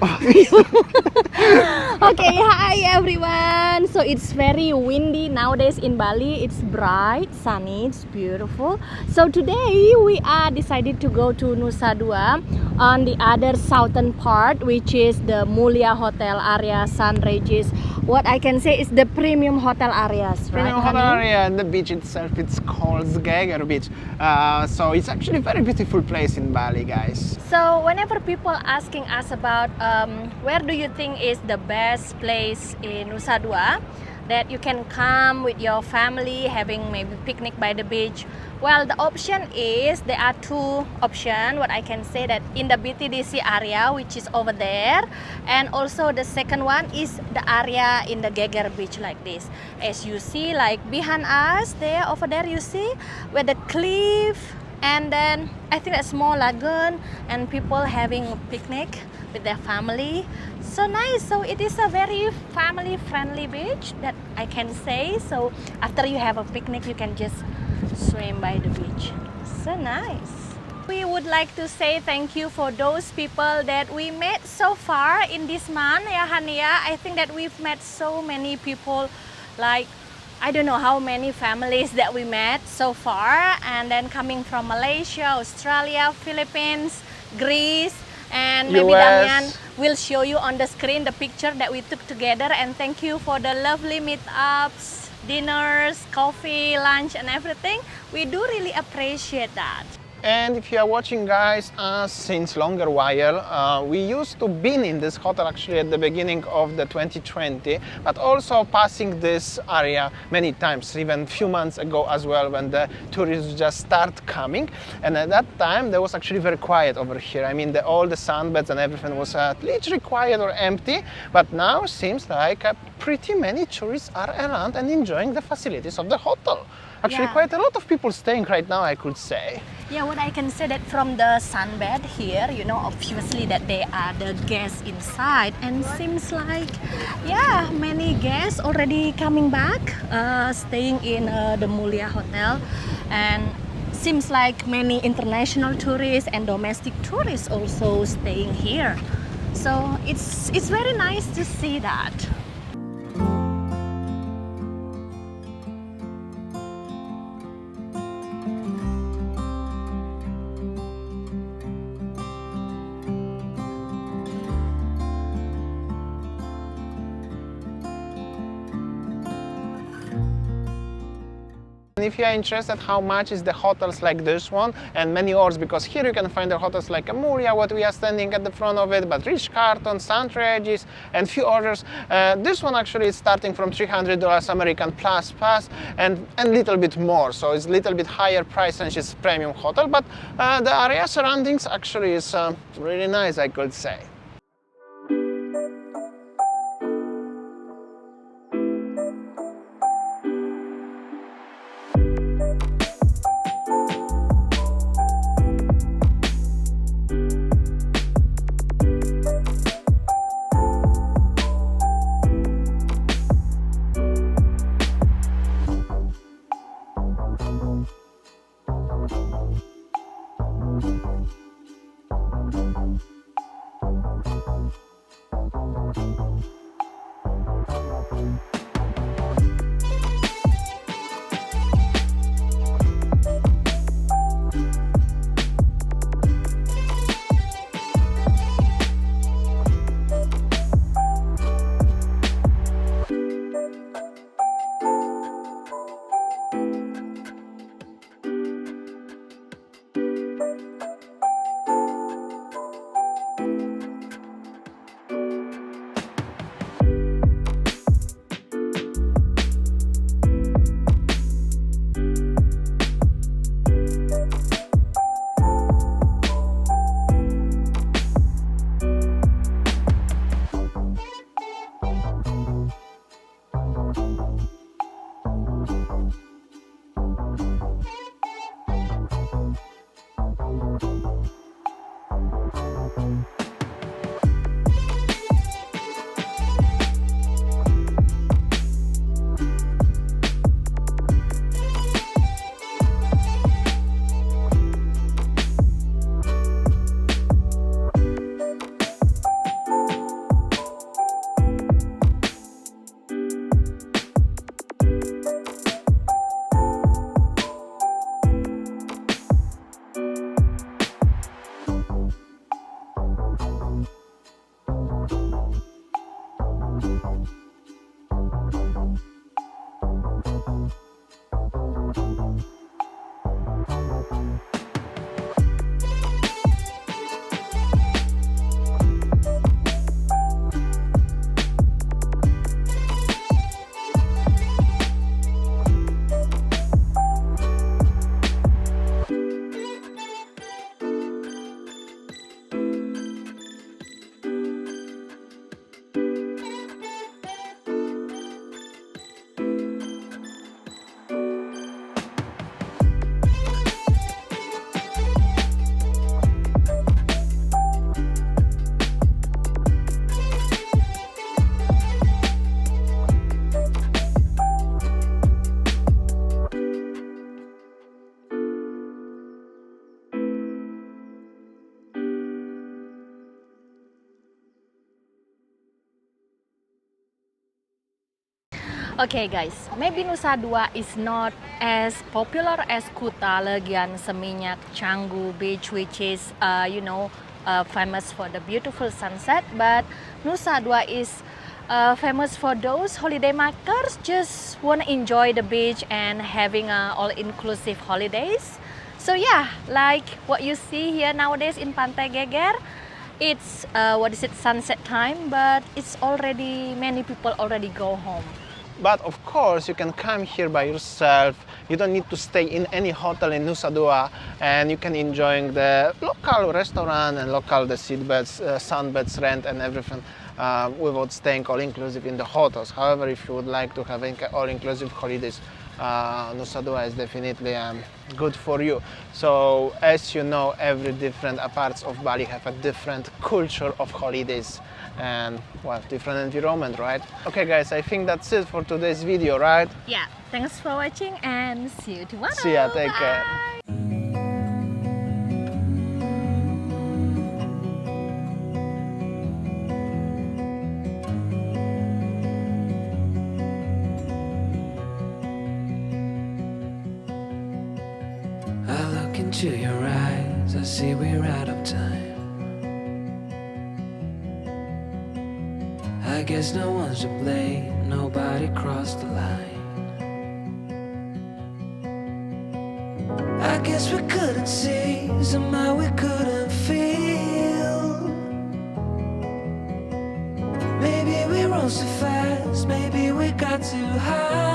Okay, hi everyone. So it's very windy nowadays in Bali. It's bright, sunny, it's beautiful. So today we are decided to go to Nusa Dua on the other southern part, which is the Mulia Hotel area, San Regis. What I can say is the premium hotel areas, right? Premium hotel honey? area, and the beach itself, it's called Geger Beach. So it's actually a very beautiful place in Bali, guys. So whenever people asking us about where do you think is the best place in Nusa Dua that you can come with your family having maybe picnic by the beach, well, the option is there are two options. What I can say that in the BTDC area, which is over there, and also the second one is the area in the Geger Beach like this. As you see, like behind us there, over there you see where the cliff, and then I think a small lagoon and people having a picnic with their family. So nice. So it is a very family friendly beach that I can say. So after you have a picnic, you can just swim by the beach. So nice. We would like to say thank you for those people that we met so far in this month, ya Hania. I think that we've met so many people, like I don't know how many families that we met so far, and then coming from Malaysia, Australia, Philippines, Greece, and maybe US. Damian will show you on the screen the picture that we took together. And thank you for the lovely meetups, dinners, coffee, lunch, and everything. We do really appreciate that. And if you are watching, guys, since longer while, we used to been in this hotel actually at the beginning of the 2020, but also passing this area many times, even a few months ago as well, when the tourists just start coming. And at that time, there was actually very quiet over here. I mean, all the sunbeds and everything was literally quiet or empty, but now seems like pretty many tourists are around and enjoying the facilities of the hotel. Actually, Yeah. quite a lot of people staying right now, I could say. Yeah, what I can say that from the sunbed here, you know, obviously that they are the guests inside, and seems like, yeah, many guests already coming back, staying in the Mulia Hotel, and seems like many international tourists and domestic tourists also staying here. So it's very nice to see that. And if you are interested how much is the hotels like this one and many others, because here you can find the hotels like Amuria, what we are standing at the front of it, but Rich Carlton, St. Regis, and few others. This one actually is starting from $300 American plus pass and a little bit more, so it's a little bit higher price range. It's premium hotel, but the area surroundings actually is really nice, I could say. Okay guys, maybe Nusa Dua is not as popular as Kuta, Legian, Seminyak, Canggu Beach, which is famous for the beautiful sunset. But Nusa Dua is famous for those holiday makers just want to enjoy the beach and having all-inclusive holidays. So yeah, like what you see here nowadays in Pantai Geger, it's sunset time, but it's already many people already go home. But of course, you can come here by yourself. You don't need to stay in any hotel in Nusa Dua, and you can enjoy the local restaurant and the seatbeds, sunbeds rent and everything without staying all-inclusive in the hotels. However, if you would like to have all-inclusive holidays, Nusa Dua is definitely good for you. So, as you know, every different parts of Bali have a different culture of holidays and well, different environment, right? Okay guys, I think that's it for today's video, right? Yeah, thanks for watching and see you tomorrow. See ya, take care. I look into your eyes, I see we're out of time. I guess no one's to blame, nobody crossed the line. I guess we couldn't see, somehow we couldn't feel. Maybe we rose too fast, maybe we got too high.